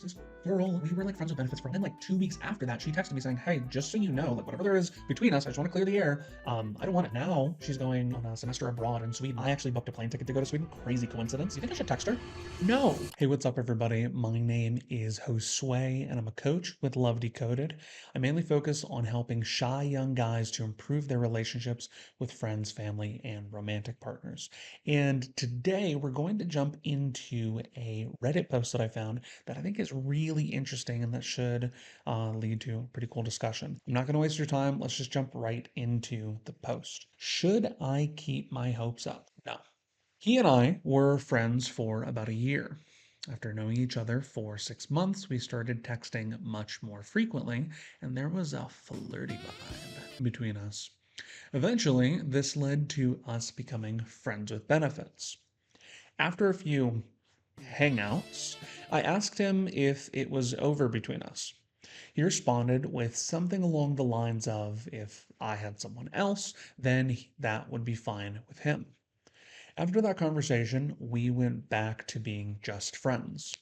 there's this girl, we were like friends with benefits for, and then like 2 weeks after that, she texted me saying, hey, just so you know, like whatever there is between us, I just want to clear the air. I don't want it now. She's going on a semester abroad in Sweden. I actually booked a plane ticket to go to Sweden. Crazy coincidence. You think I should text her? No. Hey, what's up, everybody? My name is Josue, and I'm a coach with Love Decoded. I mainly focus on helping shy young guys to improve their relationships with friends, family, and romantic partners. And today we're going to jump into a Reddit post that I found that I think is really interesting and that should lead to a pretty cool discussion. I'm not going to waste your time. Let's just jump right into the post. Should I keep my hopes up? No. He and I were friends for about a year. After knowing each other for 6 months, we started texting much more frequently, and there was a flirty vibe between us. Eventually, this led to us becoming friends with benefits. After a few hangouts, I asked him if it was over between us. He responded with something along the lines of, if I had someone else, then that would be fine with him. After that conversation, we went back to being just friends.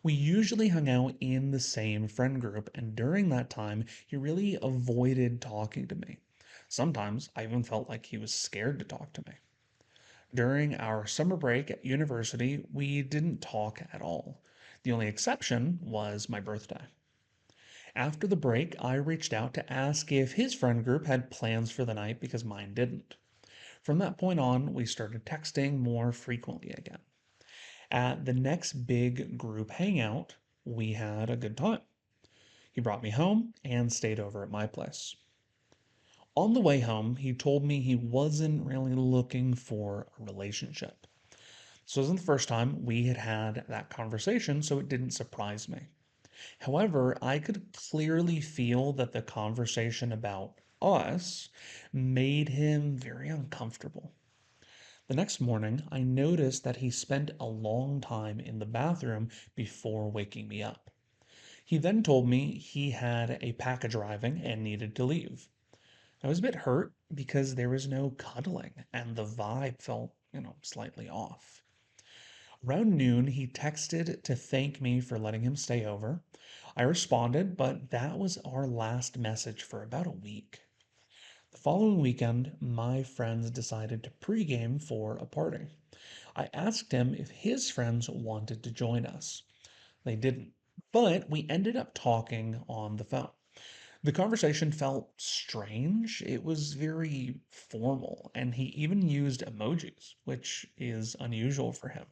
We usually hung out in the same friend group, and during that time, he really avoided talking to me. Sometimes I even felt like he was scared to talk to me. During our summer break at university, we didn't talk at all. The only exception was my birthday. After the break, I reached out to ask if his friend group had plans for the night because mine didn't. From that point on, we started texting more frequently again. At the next big group hangout, we had a good time. He brought me home and stayed over at my place. On the way home, he told me he wasn't really looking for a relationship. This wasn't the first time we had had that conversation, so it didn't surprise me. However, I could clearly feel that the conversation about us made him very uncomfortable. The next morning, I noticed that he spent a long time in the bathroom before waking me up. He then told me he had a package arriving and needed to leave. I was a bit hurt because there was no cuddling and the vibe felt, slightly off. Around noon, he texted to thank me for letting him stay over. I responded, but that was our last message for about a week. The following weekend, my friends decided to pregame for a party. I asked him if his friends wanted to join us. They didn't, but we ended up talking on the phone. The conversation felt strange. It was very formal, and he even used emojis, which is unusual for him.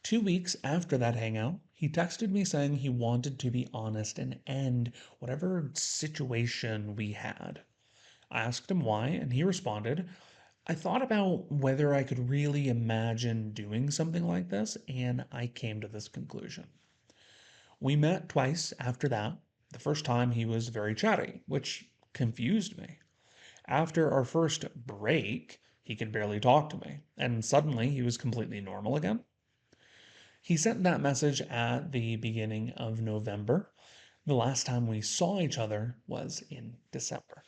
2 weeks after that hangout, he texted me saying he wanted to be honest and end whatever situation we had. I asked him why, and he responded, I thought about whether I could really imagine doing something like this, and I came to this conclusion. We met twice after that. The first time he was very chatty, which confused me. After our first break, he could barely talk to me, and suddenly he was completely normal again. He sent that message at the beginning of November. The last time we saw each other was in December.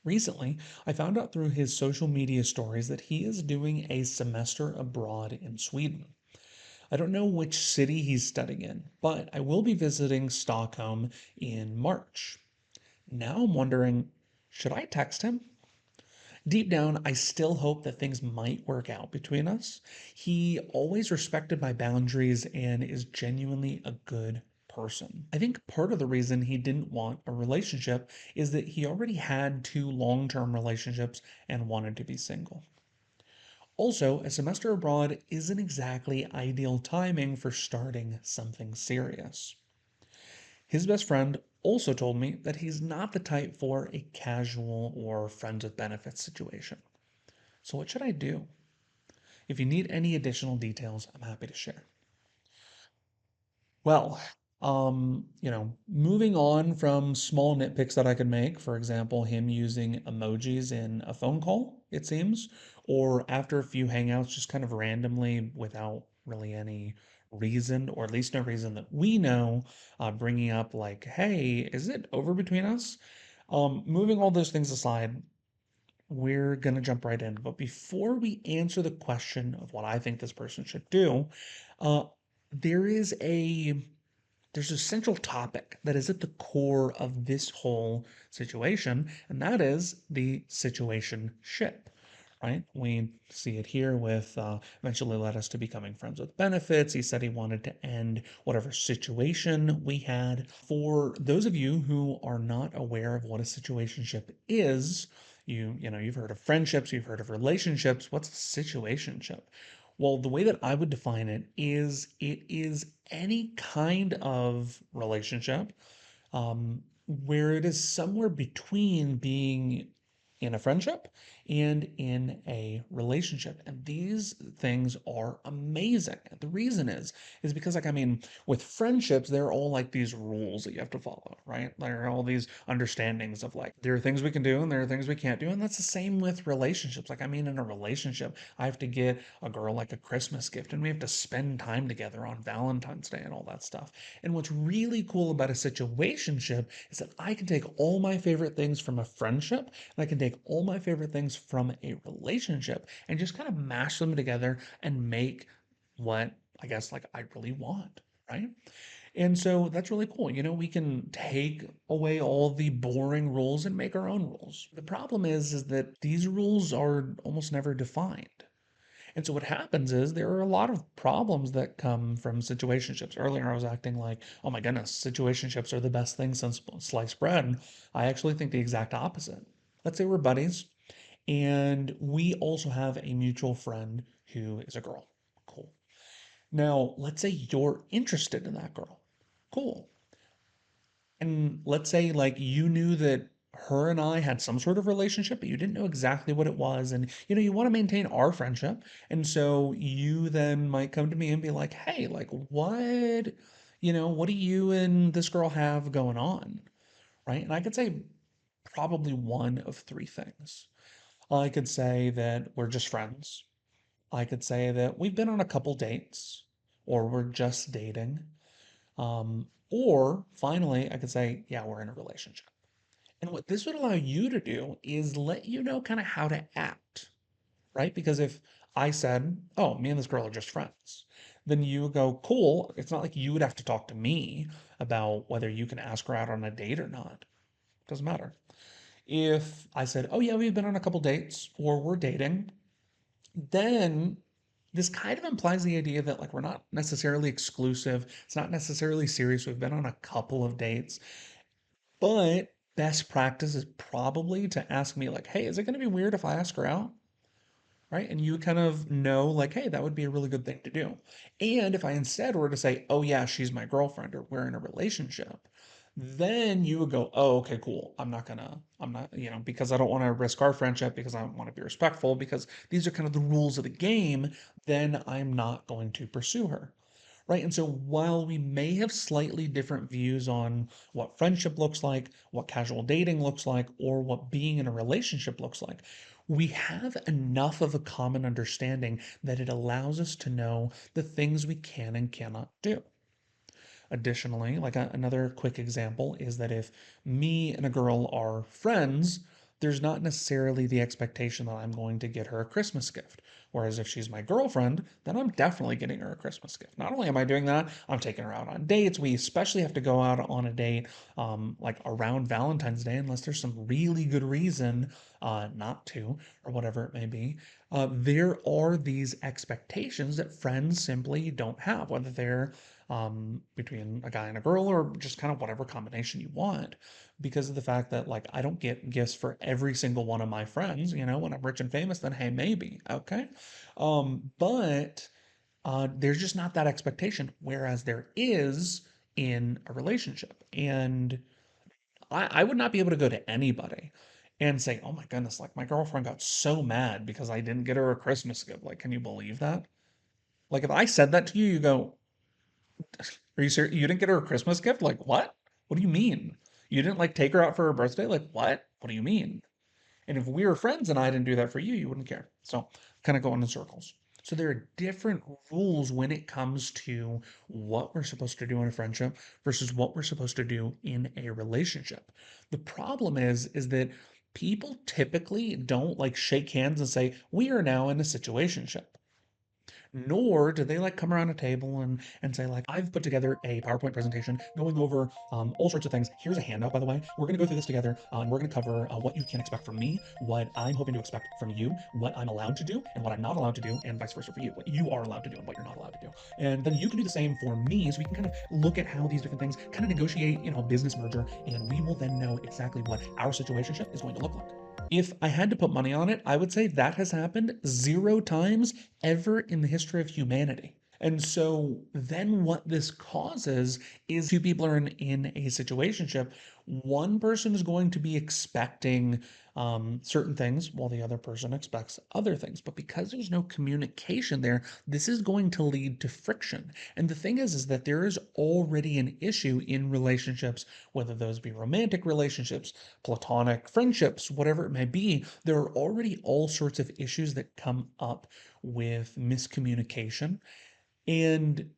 Recently, I found out through his social media stories that he is doing a semester abroad in Sweden. I don't know which city he's studying in, but I will be visiting Stockholm in March. Now I'm wondering, should I text him? Deep down, I still hope that things might work out between us. He always respected my boundaries and is genuinely a good person. I think part of the reason he didn't want a relationship is that he already had two long-term relationships and wanted to be single. Also, a semester abroad isn't exactly ideal timing for starting something serious. His best friend also told me that he's not the type for a casual or friends with benefits situation. So, what should I do? If you need any additional details, I'm happy to share. Well, moving on from small nitpicks that I could make, for example, him using emojis in a phone call, it seems, or after a few hangouts, just kind of randomly without really any reason, or at least no reason that we know, bringing up like, hey, is it over between us? Moving all those things aside, we're going to jump right in. But before we answer the question of what I think this person should do, uh, there is a there's a central topic that is at the core of this whole situation, and that is the situationship, right? We see it here with eventually led us to becoming friends with benefits. He said he wanted to end whatever situation we had. For those of you who are not aware of what a situationship is, you've heard of friendships, you've heard of relationships. What's a situationship? Well, the way that I would define it is any kind of relationship where it is somewhere between being in a friendship and in a relationship. And these things are amazing. And the reason is because, like, I mean, with friendships, there are all like these rules that you have to follow, right? There are all these understandings of like, there are things we can do and there are things we can't do. And that's the same with relationships. Like, I mean, in a relationship, I have to get a girl like a Christmas gift and we have to spend time together on Valentine's Day and all that stuff. And what's really cool about a situationship is that I can take all my favorite things from a friendship and I can take all my favorite things from a relationship and just kind of mash them together and make what I guess like I really want, right? And so that's really cool. We can take away all the boring rules and make our own rules. The problem is that these rules are almost never defined. And so what happens is there are a lot of problems that come from situationships. Earlier, I was acting like, oh my goodness, situationships are the best thing since sliced bread. I actually think the exact opposite. Let's say we're buddies, and we also have a mutual friend who is a girl. Cool. Now, let's say you're interested in that girl. Cool. And let's say like you knew that her and I had some sort of relationship, but you didn't know exactly what it was. And you want to maintain our friendship. And so you then might come to me and be like, hey, like what do you and this girl have going on? Right. And I could say probably one of three things. I could say that we're just friends. I could say that we've been on a couple dates or we're just dating. Or finally, I could say, yeah, we're in a relationship. And what this would allow you to do is let you know kind of how to act, right? Because if I said, oh, me and this girl are just friends, then you would go, cool. It's not like you would have to talk to me about whether you can ask her out on a date or not. Doesn't matter. If I said, oh, yeah, we've been on a couple dates or we're dating, then this kind of implies the idea that like we're not necessarily exclusive. It's not necessarily serious. We've been on a couple of dates, but best practice is probably to ask me like, "Hey, is it going to be weird if I ask her out?" Right? And you kind of know like, "Hey, that would be a really good thing to do." And if I instead were to say, "Oh yeah, she's my girlfriend or we're in a relationship," then you would go, "Oh, okay, cool. I'm not, because I don't want to risk our friendship because I want to be respectful because these are kind of the rules of the game, then I'm not going to pursue her." Right. And so while we may have slightly different views on what friendship looks like, what casual dating looks like, or what being in a relationship looks like, we have enough of a common understanding that it allows us to know the things we can and cannot do. Additionally, like another quick example is that if me and a girl are friends, there's not necessarily the expectation that I'm going to get her a Christmas gift. Whereas if she's my girlfriend, then I'm definitely getting her a Christmas gift. Not only am I doing that, I'm taking her out on dates. We especially have to go out on a date like around Valentine's Day, unless there's some really good reason not to, or whatever it may be. There are these expectations that friends simply don't have, whether they're between a guy and a girl or just kind of whatever combination you want because of the fact that like I don't get gifts for every single one of my friends. When I'm rich and famous, then hey, maybe. Okay. But there's just not that expectation, whereas there is in a relationship. And I would not be able to go to anybody and say, oh my goodness, like my girlfriend got so mad because I didn't get her a Christmas gift. Like, can you believe that? Like, if I said that to you, you go, are you serious? You didn't get her a Christmas gift? Like, what? What do you mean? You didn't like take her out for her birthday? Like, what? What do you mean? And if we were friends and I didn't do that for you, you wouldn't care. So, kind of going in circles. So, there are different rules when it comes to what we're supposed to do in a friendship versus what we're supposed to do in a relationship. The problem is that people typically don't like shake hands and say, we are now in a situationship. Nor do they like come around a table and say like, I've put together a PowerPoint presentation going over all sorts of things. Here's a handout, by the way. We're going to go through this together, and we're going to cover what you can expect from me, what I'm hoping to expect from you, what I'm allowed to do and what I'm not allowed to do, and vice versa for you, what you are allowed to do and what you're not allowed to do. And then you can do the same for me, so we can kind of look at how these different things kind of negotiate, a business merger, and we will then know exactly what our situationship is going to look like. If I had to put money on it, I would say that has happened 0 times ever in the history of humanity. And so then what this causes is two people are in a situationship. One person is going to be expecting certain things while the other person expects other things. But because there's no communication there, this is going to lead to friction. And the thing is that there is already an issue in relationships, whether those be romantic relationships, platonic friendships, whatever it may be. There are already all sorts of issues that come up with miscommunication. And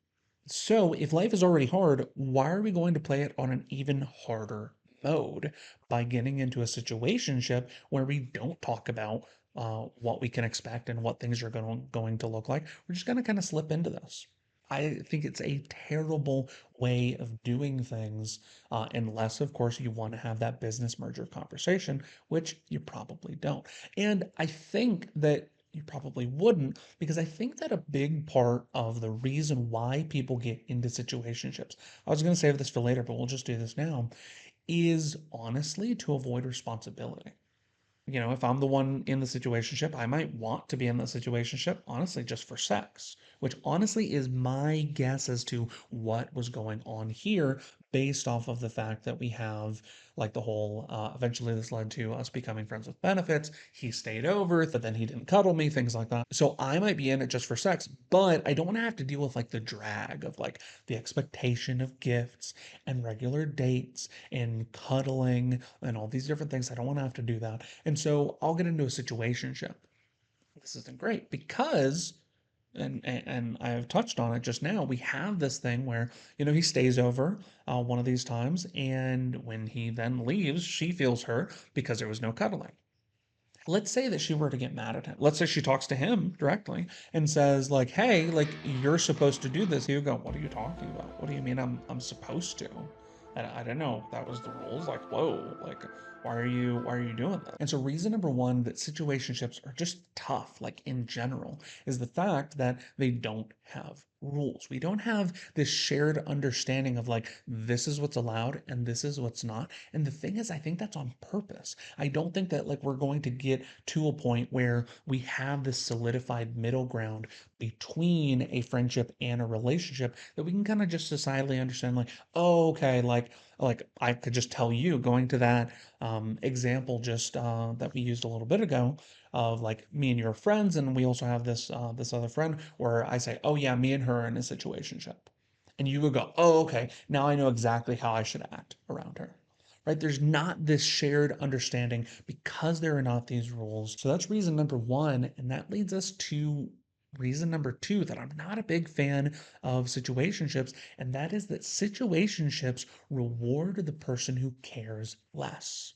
so, if life is already hard, why are we going to play it on an even harder mode by getting into a situationship where we don't talk about what we can expect and what things are going to look like? We're just going to kind of slip into this. I think it's a terrible way of doing things, unless, of course, you want to have that business merger conversation, which you probably don't. And I think that you probably wouldn't, because I think that a big part of the reason why people get into situationships, I was going to save this for later, but we'll just do this now, is honestly to avoid responsibility. If I'm the one in the situationship, I might want to be in the situationship, honestly, just for sex, which honestly is my guess as to what was going on here based off of the fact that we have like the whole, eventually this led to us becoming friends with benefits. He stayed over, but then he didn't cuddle me, things like that. So I might be in it just for sex, but I don't want to have to deal with like the drag of like the expectation of gifts and regular dates and cuddling and all these different things. I don't want to have to do that. And so I'll get into a situationship. This isn't great because, and I've touched on it just now, we have this thing where, he stays over one of these times, and when he then leaves, she feels hurt because there was no cuddling. Let's say that she were to get mad at him. Let's say she talks to him directly and says, like, hey, like, you're supposed to do this. He would go, what are you talking about? What do you mean I'm supposed to? I didn't know that was the rules. Like, whoa, like, why are you doing that? And so reason number one that situationships are just tough, like in general, is the fact that they don't have rules. We don't have this shared understanding of like, this is what's allowed and this is what's not. And the thing is, I think that's on purpose. I don't think that like we're going to get to a point where we have this solidified middle ground between a friendship and a relationship that we can kind of just societally understand like, oh, okay, like I could just tell you going to that example just that we used a little bit ago of like me and your friends, and we also have this other friend where I say, oh yeah, me and her are in a situationship, and you would go, oh okay, now I know exactly how I should act around her. Right? There's not this shared understanding because there are not these rules. So that's reason number one, and that leads us to reason number two that I'm not a big fan of situationships, and that is that situationships reward the person who cares less.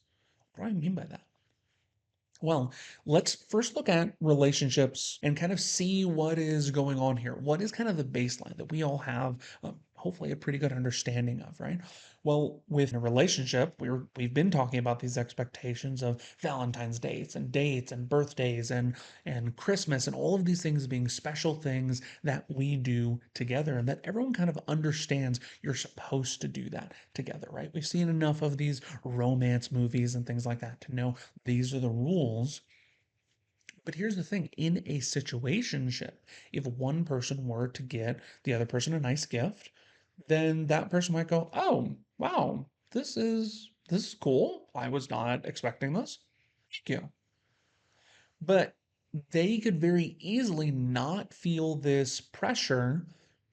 What do I mean by that? Well, let's first look at relationships and kind of see what is going on here. What is kind of the baseline that we all have, hopefully, a pretty good understanding of, right? Well, with a relationship, we've been talking about these expectations of Valentine's dates and birthdays and Christmas and all of these things being special things that we do together, and that everyone kind of understands you're supposed to do that together, right? We've seen enough of these romance movies and things like that to know these are the rules. But here's the thing, in a situationship, if one person were to get the other person a nice gift, then that person might go, "Oh, wow, this is cool. I was not expecting this. Thank you." But they could very easily not feel this pressure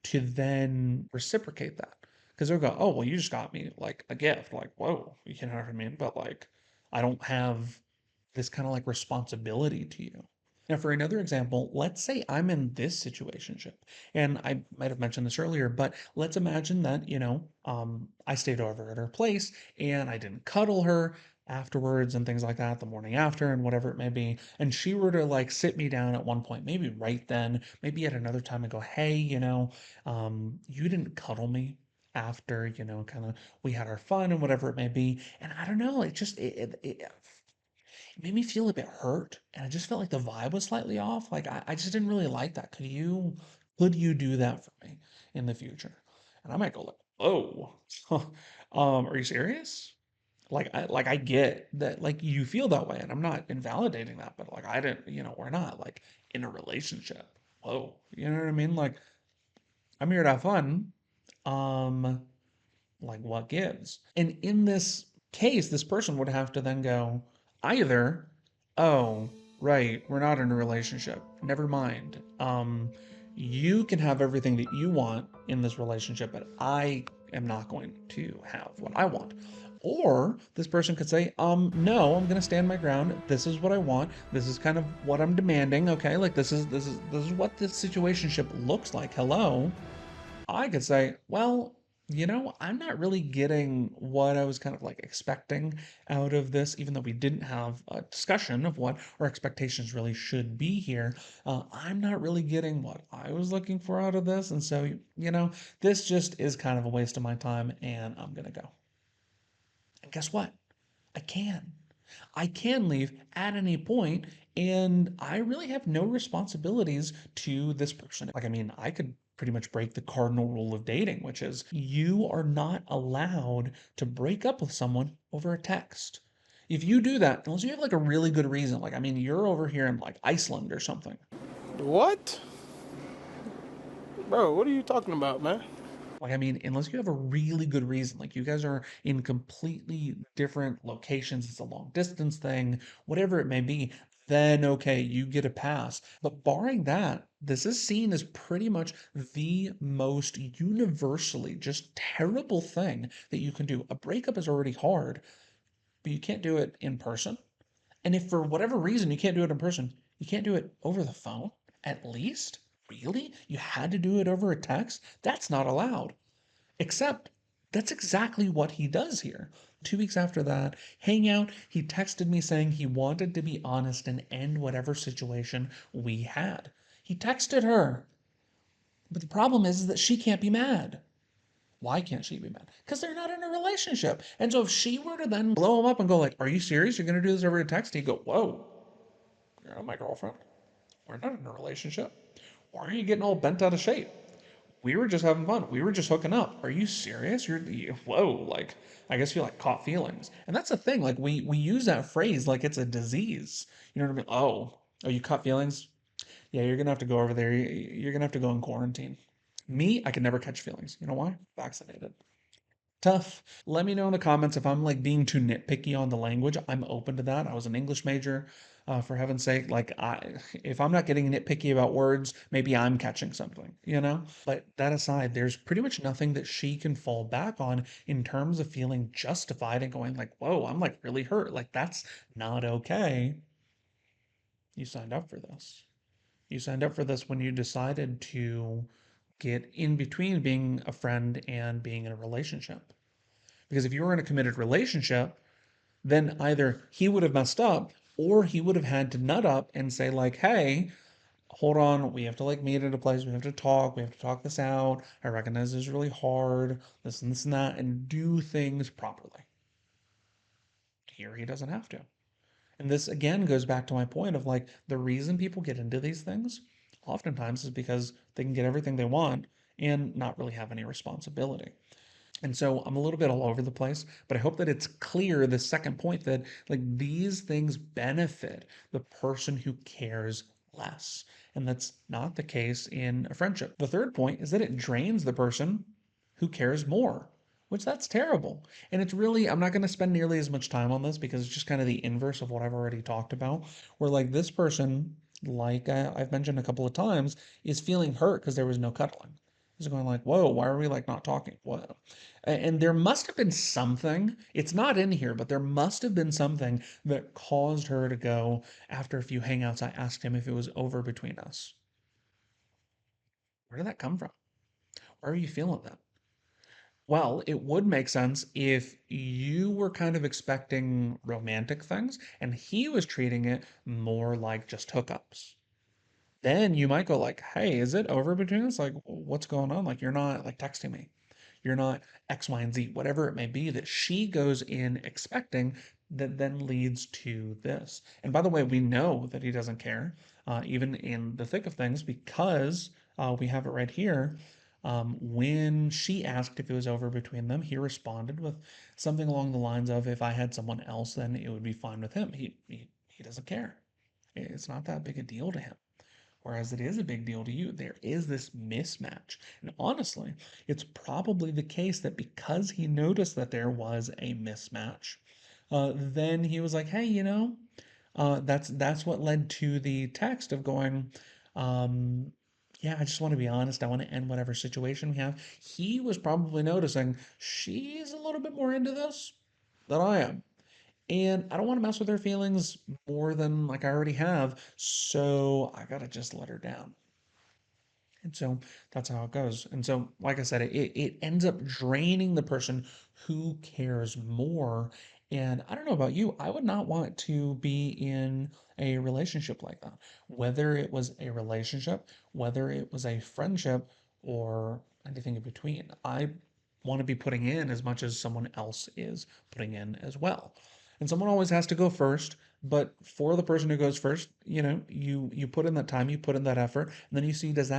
to then reciprocate that. Because they'll go, oh, well, you just got me like a gift. Like, whoa, you know what I mean? But like, I don't have this kind of like responsibility to you. Now, for another example, let's say I'm in this situationship, and I might have mentioned this earlier, but let's imagine that, I stayed over at her place and I didn't cuddle her, afterwards and things like that, the morning after and whatever it may be. And she were to like sit me down at one point, maybe right then, maybe at another time and go, hey, you didn't cuddle me after, kind of we had our fun and whatever it may be. And I don't know, it made me feel a bit hurt. And I just felt like the vibe was slightly off. Like I just didn't really like that. Could you do that for me in the future? And I might go like, oh, are you serious? Like I get that like you feel that way and I'm not invalidating that, but like I didn't, we're not like in a relationship. Whoa. You know what I mean? Like I'm here to have fun. Um, like what gives? And in this case, this person would have to then go either, oh, right, we're not in a relationship. Never mind. You can have everything that you want in this relationship, but I am not going to have what I want. Or this person could say, no, I'm gonna stand my ground. This is what I want. This is kind of what I'm demanding. Okay, like this is what this situationship looks like. Hello. I could say, well, I'm not really getting what I was kind of like expecting out of this, even though we didn't have a discussion of what our expectations really should be here. I'm not really getting what I was looking for out of this. And so, this just is kind of a waste of my time, and I'm going to go. And guess what? I can. I can leave at any point, and I really have no responsibilities to this person. Like, I mean, I could pretty much break the cardinal rule of dating, which is you are not allowed to break up with someone over a text. If you do that, unless you have like a really good reason, like, I mean, you're over here in like Iceland or something. What? Bro, what are you talking about, man? Like, I mean, unless you have a really good reason, like you guys are in completely different locations, it's a long distance thing, whatever it may be, then okay, you get a pass. But barring that, this is seen as pretty much the most universally just terrible thing that you can do. A breakup is already hard, but you can't do it in person. And if for whatever reason you can't do it in person, you can't do it over the phone, at least? Really? You had to do it over a text? That's not allowed. Except that's exactly what he does here. 2 weeks after that hangout, he texted me saying he wanted to be honest and end whatever situation we had. He texted her. But the problem is that she can't be mad. Why can't she be mad? Because they're not in a relationship. And so if she were to then blow him up and go like, "Are you serious? You're gonna do this over a text?" He'd go, "Whoa, you're not my girlfriend. We're not in a relationship. Why are you getting all bent out of shape? We were just having fun. We were just hooking up. Are you serious? Whoa, like I guess you like caught feelings." And that's the thing. Like we use that phrase like it's a disease. You know what I mean? Oh, you caught feelings? Yeah, you're gonna have to go over there. You're gonna have to go in quarantine. Me, I can never catch feelings. You know why? Vaccinated. Tough. Let me know in the comments if I'm like being too nitpicky on the language. I'm open to that. I was an English major, for heaven's sake. If I'm not getting nitpicky about words, maybe I'm catching something, you know? But that aside, there's pretty much nothing that she can fall back on in terms of feeling justified and going like, whoa, I'm like really hurt. Like that's not okay. You signed up for this. You signed up for this when you decided to get in between being a friend and being in a relationship. Because if you were in a committed relationship, then either he would have messed up or he would have had to nut up and say, like, hey, hold on, we have to like meet at a place, we have to talk this out. I recognize this is really hard, this and that, and do things properly. Here he doesn't have to. And this again goes back to my point of like the reason people get into these things oftentimes is because they can get everything they want and not really have any responsibility. And so I'm a little bit all over the place, but I hope that it's clear the second point that like these things benefit the person who cares less. And that's not the case in a friendship. The third point is that it drains the person who cares more, which that's terrible. And it's really, I'm not going to spend nearly as much time on this because it's just kind of the inverse of what I've already talked about, where like this person, like I've mentioned a couple of times, is feeling hurt because there was no cuddling. He's going like, whoa, why are we like not talking? What? And there must have been something, it's not in here, but there must have been something that caused her to go after a few hangouts. I asked him if it was over between us. Where did that come from? Why are you feeling that? Well, it would make sense if you were kind of expecting romantic things and he was treating it more like just hookups. Then you might go like, "Hey, is it over between us? Like, what's going on? Like, you're not like texting me. You're not X, Y, and Z, whatever it may be that she goes in expecting that then leads to this." And by the way, we know that he doesn't care, even in the thick of things, because we have it right here. When she asked if it was over between them, he responded with something along the lines of, "If I had someone else, then it would be fine with him. He doesn't care. It's not that big a deal to him." Whereas it is a big deal to you. There is this mismatch. And honestly, it's probably the case that because he noticed that there was a mismatch, then he was like, "Hey, that's what led to the text of going, um, yeah, I just want to be honest. I want to end whatever situation we have." He was probably noticing she's a little bit more into this than I am. And I don't want to mess with her feelings more than like I already have, so I gotta just let her down. And so that's how it goes. And so, like I said, it ends up draining the person who cares more. And I don't know about you, I would not want to be in a relationship like that. Whether it was a relationship, whether it was a friendship, or anything in between. I want to be putting in as much as someone else is putting in as well. And someone always has to go first, but for the person who goes first, you put in that time, you put in that effort, and then you see does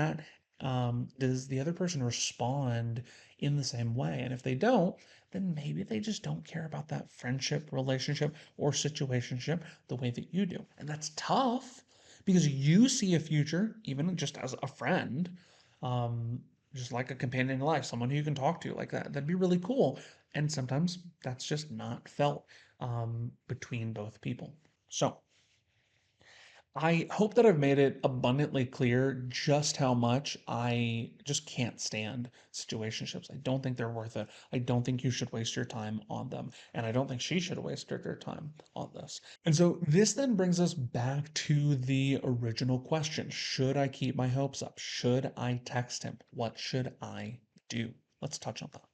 the other person respond in the same way? And if they don't, then maybe they just don't care about that friendship, relationship, or situationship the way that you do. And that's tough because you see a future, even just as a friend, um, just like a companion in life, someone who you can talk to like that. That'd be really cool. And sometimes that's just not felt between both people. So, I hope that I've made it abundantly clear just how much I just can't stand situationships. I don't think they're worth it. I don't think you should waste your time on them. And I don't think she should waste her time on this. And so this then brings us back to the original question. Should I keep my hopes up? Should I text him? What should I do? Let's touch on that.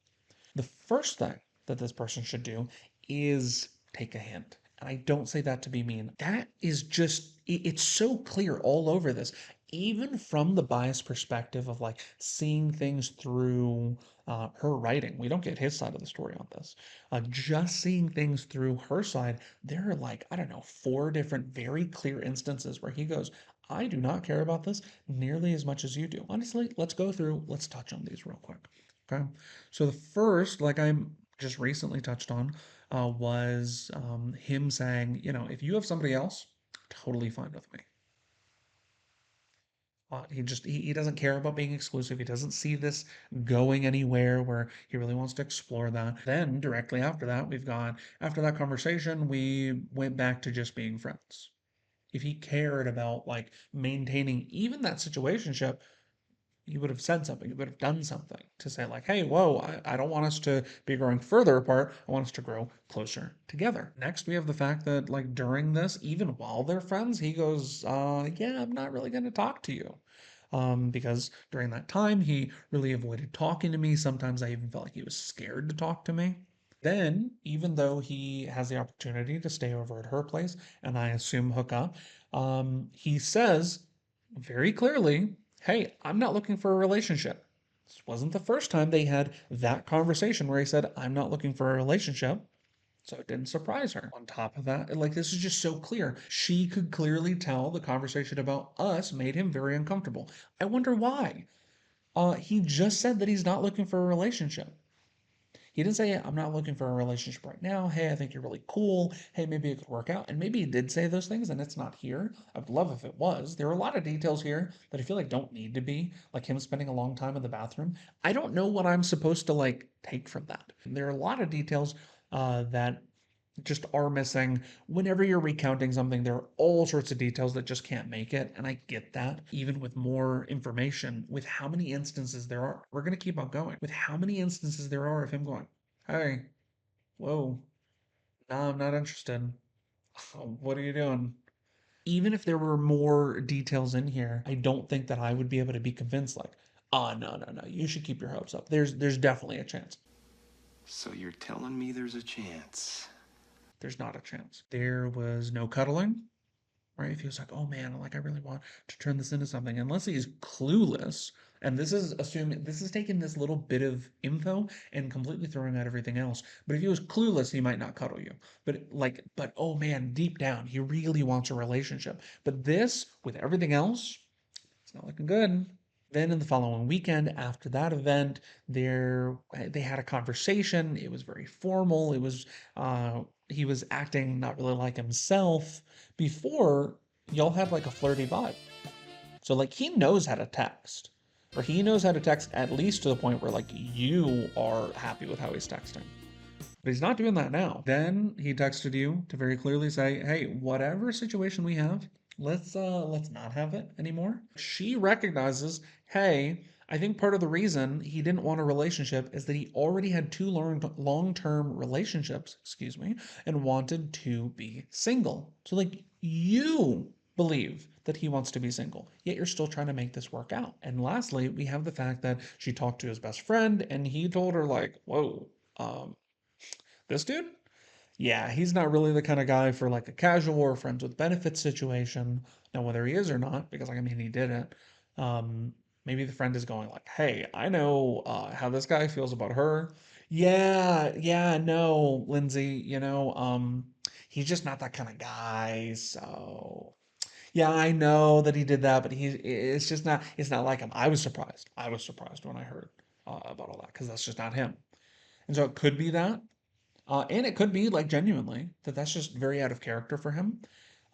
The first thing that this person should do is take a hint. And I don't say that to be mean. That is just, it's so clear all over this. Even from the biased perspective of like seeing things through her writing, we don't get his side of the story on this. Just seeing things through her side, there are like, I don't know, four different very clear instances where he goes, "I do not care about this nearly as much as you do." Honestly, let's touch on these real quick. Okay. So the first, like I just recently touched on, was him saying, "If you have somebody else, totally fine with me." He doesn't care about being exclusive. He doesn't see this going anywhere where he really wants to explore that. Then directly after that, after that conversation, we went back to just being friends. If he cared about like maintaining even that situationship, you would have said something, you would have done something to say, like, "Hey, whoa, I don't want us to be growing further apart. I want us to grow closer together." Next, we have the fact that, like, during this, even while they're friends, he goes, "Yeah, I'm not really going to talk to you." Because during that time, he really avoided talking to me. Sometimes I even felt like he was scared to talk to me. Then, even though he has the opportunity to stay over at her place and I assume hook up, he says very clearly, "Hey, I'm not looking for a relationship." This wasn't the first time they had that conversation where he said, "I'm not looking for a relationship." So it didn't surprise her. On top of that, like this is just so clear. She could clearly tell the conversation about us made him very uncomfortable. I wonder why. He just said that he's not looking for a relationship. He didn't say, "I'm not looking for a relationship right now. Hey, I think you're really cool. Hey, maybe it could work out." And maybe he did say those things and it's not here. I would love if it was. There are a lot of details here that I feel like don't need to be, like him spending a long time in the bathroom. I don't know what I'm supposed to like take from that. There are a lot of details that just are missing. Whenever you're recounting something, there are all sorts of details that just can't make it. And I get that. Even with more information, with how many instances there are, we're going to keep on going. With how many instances there are of him going, "Hey, whoa, no, I'm not interested. What are you doing?" Even if there were more details in here, I don't think that I would be able to be convinced like, "Oh, no, no, no, you should keep your hopes up." There's definitely a chance. So you're telling me there's a chance? There's not a chance. There was no cuddling, right? If he was like, oh man, like I really want to turn this into something, unless he's clueless, and this is assuming this is taking this little bit of info and completely throwing out everything else. But if he was clueless, he might not cuddle you. But oh man, deep down, he really wants a relationship. But this, with everything else, it's not looking good. Then in the following weekend after that event, they had a conversation. It was very formal. He was acting not really like himself before y'all had like a flirty vibe. So like he knows how to text. Or he knows how to text at least to the point where like you are happy with how he's texting. But he's not doing that now. Then he texted you to very clearly say, "Hey, whatever situation we have, let's not have it anymore." She recognizes, "Hey, I think part of the reason he didn't want a relationship is that he already had two long-term relationships, excuse me, and wanted to be single." So like you believe that he wants to be single, yet you're still trying to make this work out. And lastly, we have the fact that she talked to his best friend and he told her like, "Whoa, um, this dude? Yeah, he's not really the kind of guy for like a casual or friends with benefits situation. Now, whether he is or not, because like I mean, he did it. Um, Maybe the friend is going like, "Hey, I know how this guy feels about her. Yeah, yeah, no, Lindsay, he's just not that kind of guy. So yeah, I know that he did that, but it's not like him. I was surprised. I was surprised when I heard about all that because that's just not him. And so it could be that. And it could be like genuinely that that's just very out of character for him.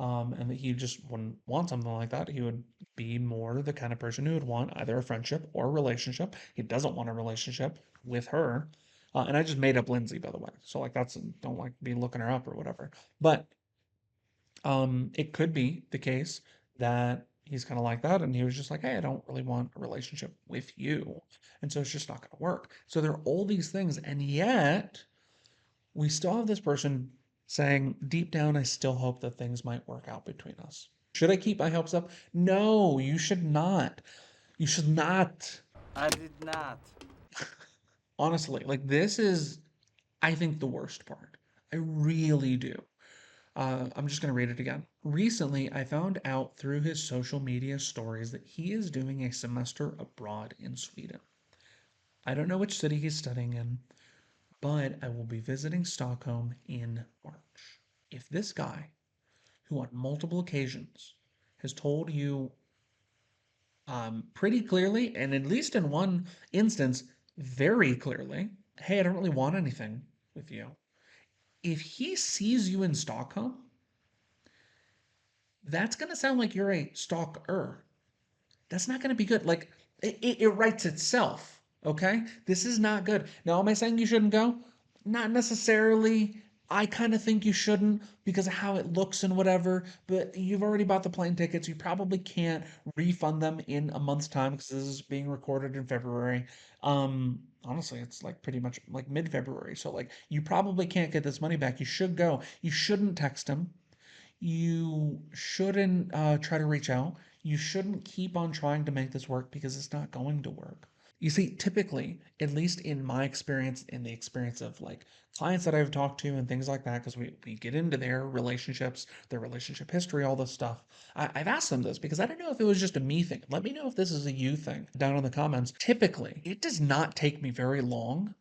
And that he just wouldn't want something like that. He would be more the kind of person who would want either a friendship or a relationship. He doesn't want a relationship with her. And I just made up Lindsay, by the way. So like don't like be looking her up or whatever. But it could be the case that he's kind of like that, and he was just like, "Hey, I don't really want a relationship with you," and so it's just not going to work. So there are all these things, and yet we still have this person saying, deep down, I still hope that things might work out between us. Should I keep my hopes up? No, you should not. You should not. I did not. Honestly, like this is, I think, the worst part. I really do. I'm just going to read it again. Recently, I found out through his social media stories that he is doing a semester abroad in Sweden. I don't know which city he's studying in, but I will be visiting Stockholm in March. If this guy who on multiple occasions has told you pretty clearly, and at least in one instance, very clearly, hey, I don't really want anything with you. If he sees you in Stockholm, that's going to sound like you're a stalker. That's not going to be good. Like, it writes itself. Okay? This is not good. Now, am I saying you shouldn't go? Not necessarily. I kind of think you shouldn't because of how it looks and whatever, but you've already bought the plane tickets. You probably can't refund them in a month's time because this is being recorded in February. Honestly, it's like pretty much like mid-February. So like you probably can't get this money back. You should go. You shouldn't text him. You shouldn't try to reach out. You shouldn't keep on trying to make this work because it's not going to work. You see, typically, at least in my experience, in the experience of like clients that I've talked to and things like that, because we get into their relationships, their relationship history, all this stuff. I've asked them this because I don't know if it was just a me thing. Let me know if this is a you thing down in the comments. Typically, it does not take me very long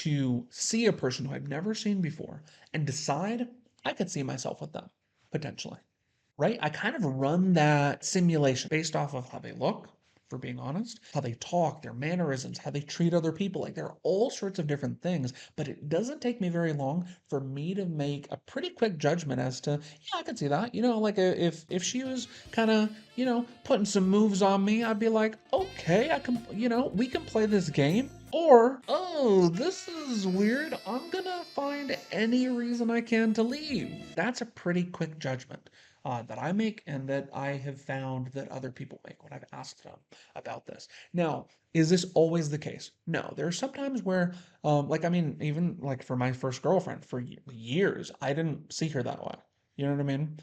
to see a person who I've never seen before and decide I could see myself with them potentially, right? I kind of run that simulation based off of how they look, for being honest, how they talk, their mannerisms, how they treat other people. Like there are all sorts of different things, but it doesn't take me very long for me to make a pretty quick judgment as to, yeah, I can see that. Like if she was kind of, putting some moves on me, I'd be like, okay, I can, we can play this game. Or, oh, this is weird. I'm gonna find any reason I can to leave. That's a pretty quick judgment that I make and that I have found that other people make when I've asked them about this. Now, is this always the case? No. There are some times where, like, I mean, even like for my first girlfriend, for years, I didn't see her that way. You know what I mean?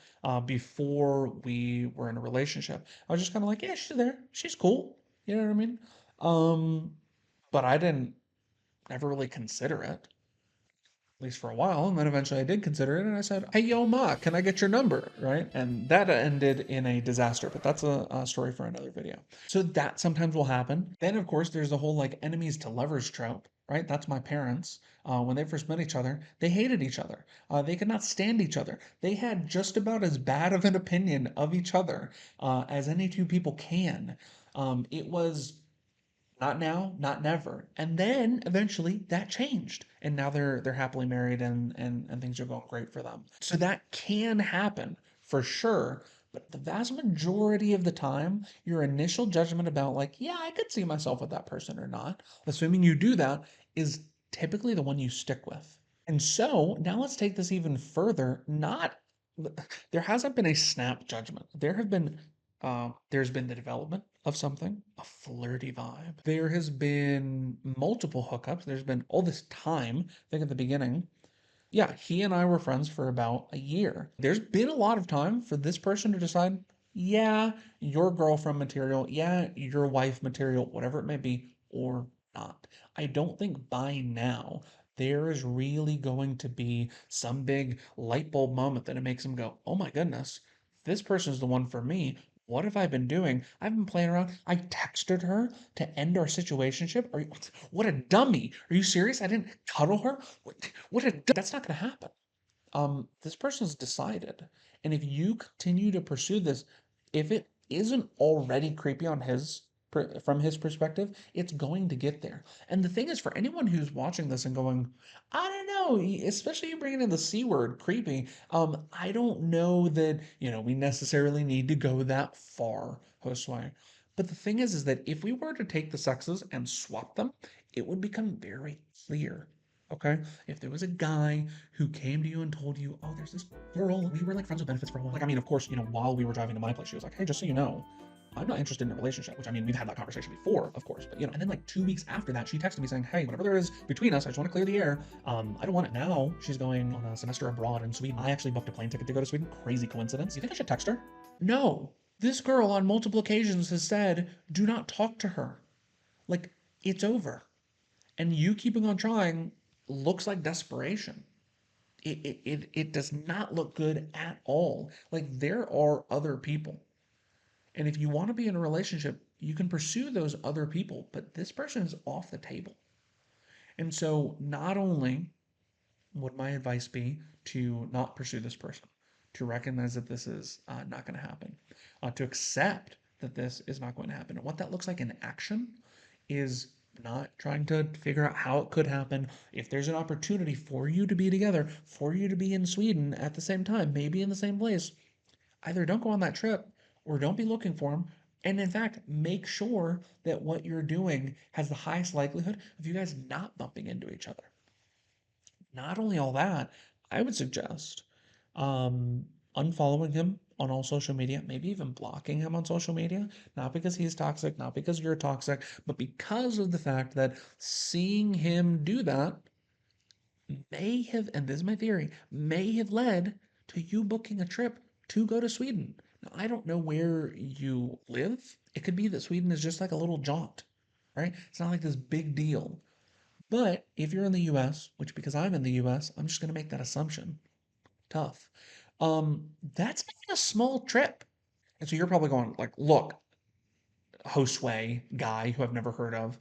Before we were in a relationship, I was just kind of like, yeah, she's there. She's cool. You know what I mean? Um, but I didn't never really consider it, at least for a while. And then eventually I did consider it and I said, hey, yo, Ma, can I get your number? Right. And that ended in a disaster, but that's a story for another video. So that sometimes will happen. Then, of course, there's the whole like enemies to lovers trope, right? That's my parents. When they first met each other, they hated each other. They could not stand each other. They had just about as bad of an opinion of each other as any two people can. It was not now, not never. And then eventually that changed. And now they're happily married and things are going great for them. So that can happen for sure. But the vast majority of the time, your initial judgment about like, yeah, I could see myself with that person or not, assuming you do that, is typically the one you stick with. And so now let's take this even further. Not there hasn't been a snap judgment. There's been the development of something, a flirty vibe. There has been multiple hookups. There's been all this time. I think at the beginning, yeah, he and I were friends for about a year. There's been a lot of time for this person to decide, yeah, your girlfriend material, yeah, your wife material, whatever it may be, or not. I don't think by now there is really going to be some big light bulb moment that it makes him go, oh my goodness, this person's the one for me. What have I been doing? I've been playing around. I texted her to end our situationship. What a dummy. Are you serious? I didn't cuddle her? That's not going to happen. This person's decided. And if you continue to pursue this, if it isn't already creepy on from his perspective, it's going to get there. And the thing is, for anyone who's watching this and going, I don't know, especially you bringing in the C word, creepy, I don't know that, we necessarily need to go that far, Josue. But the thing is that if we were to take the sexes and swap them, it would become very clear. Okay? If there was a guy who came to you and told you, oh, there's this girl, we were like friends with benefits for a while. Like, I mean, of course, while we were driving to my place, she was like, hey, just so you know, I'm not interested in a relationship, which I mean, we've had that conversation before, of course, but and then like 2 weeks after that, she texted me saying, hey, whatever there is between us, I just want to clear the air. I don't want it now. She's going on a semester abroad in Sweden. I actually booked a plane ticket to go to Sweden. Crazy coincidence. You think I should text her? No. This girl on multiple occasions has said, do not talk to her. Like, it's over. And you keeping on trying looks like desperation. It does not look good at all. Like there are other people. And if you want to be in a relationship, you can pursue those other people, but this person is off the table. And so not only would my advice be to not pursue this person, to recognize that this is not going to happen, to accept that this is not going to happen. And what that looks like in action is not trying to figure out how it could happen. If there's an opportunity for you to be together, for you to be in Sweden at the same time, maybe in the same place, either don't go on that trip or don't be looking for them. And in fact, make sure that what you're doing has the highest likelihood of you guys not bumping into each other. Not only all that, I would suggest um, unfollowing him on all social media, maybe even blocking him on social media, not because he's toxic, not because you're toxic, but because of the fact that seeing him do that may have, and this is my theory, may have led to you booking a trip to go to Sweden. Now, I don't know where you live. It could be that Sweden is just like a little jaunt, right? It's not like this big deal. But if you're in the US, which because I'm in the US, I'm just going to make that assumption. Tough. That's not a small trip. And so you're probably going like, look, Josue guy who I've never heard of.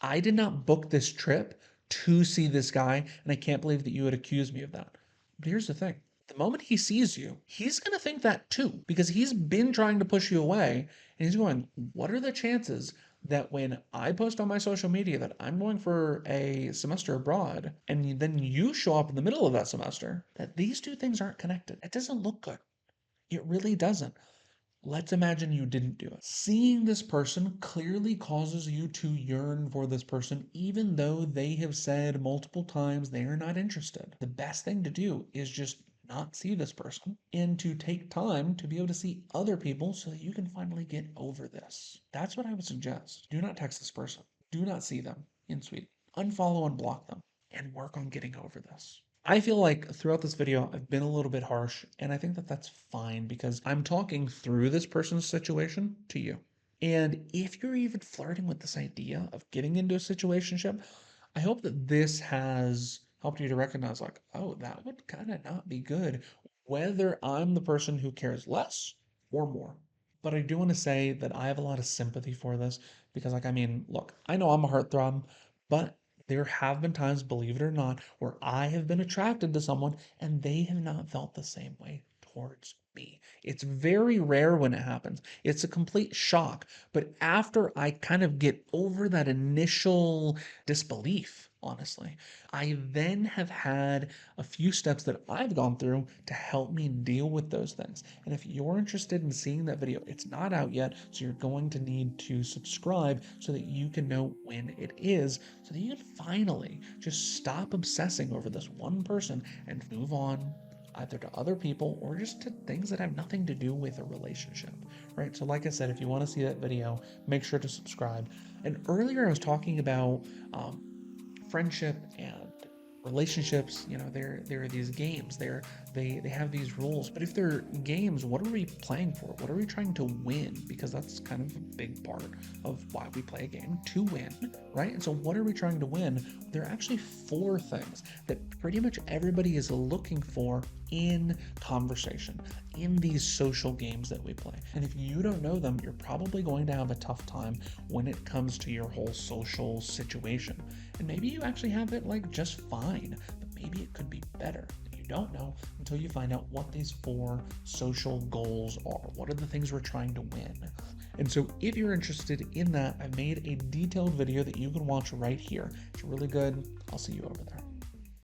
I did not book this trip to see this guy, and I can't believe that you would accuse me of that. But here's the thing. The moment he sees you, he's going to think that too, because he's been trying to push you away, and he's going, what are the chances that when I post on my social media that I'm going for a semester abroad, and then you show up in the middle of that semester, that these two things aren't connected? It doesn't look good. It really doesn't. Let's imagine you didn't do it. Seeing this person clearly causes you to yearn for this person, even though they have said multiple times they are not interested. The best thing to do is just not see this person and to take time to be able to see other people so that you can finally get over this. That's what I would suggest. Do not text this person. Do not see them in Sweden. Unfollow and block them and work on getting over this. I feel like throughout this video, I've been a little bit harsh, and I think that that's fine because I'm talking through this person's situation to you. And if you're even flirting with this idea of getting into a situationship, I hope that this has helped you to recognize, like, oh, that would kind of not be good, whether I'm the person who cares less or more. But I do want to say that I have a lot of sympathy for this because, like, I mean, look, I know I'm a heartthrob, but there have been times, believe it or not, where I have been attracted to someone and they have not felt the same way towards me. It's very rare when it happens. It's a complete shock. But after I kind of get over that initial disbelief, honestly, I then have had a few steps that I've gone through to help me deal with those things. And if you're interested in seeing that video, it's not out yet, so you're going to need to subscribe so that you can know when it is, so that you can finally just stop obsessing over this one person and move on either to other people or just to things that have nothing to do with a relationship, right? So like I said, if you want to see that video, make sure to subscribe. And earlier I was talking about friendship and relationships. You know, there are these games, they have these rules, but if they're games, what are we playing for? What are we trying to win? Because that's kind of a big part of why we play a game, to win, right? And so what are we trying to win? There are actually 4 things that pretty much everybody is looking for in conversation, in these social games that we play. And if you don't know them, you're probably going to have a tough time when it comes to your whole social situation. And maybe you actually have it like just fine, but maybe it could be better. You don't know until you find out what these 4 social goals are. What are the things we're trying to win? And so if you're interested in that, I made a detailed video that you can watch right here. It's really good. I'll see you over there.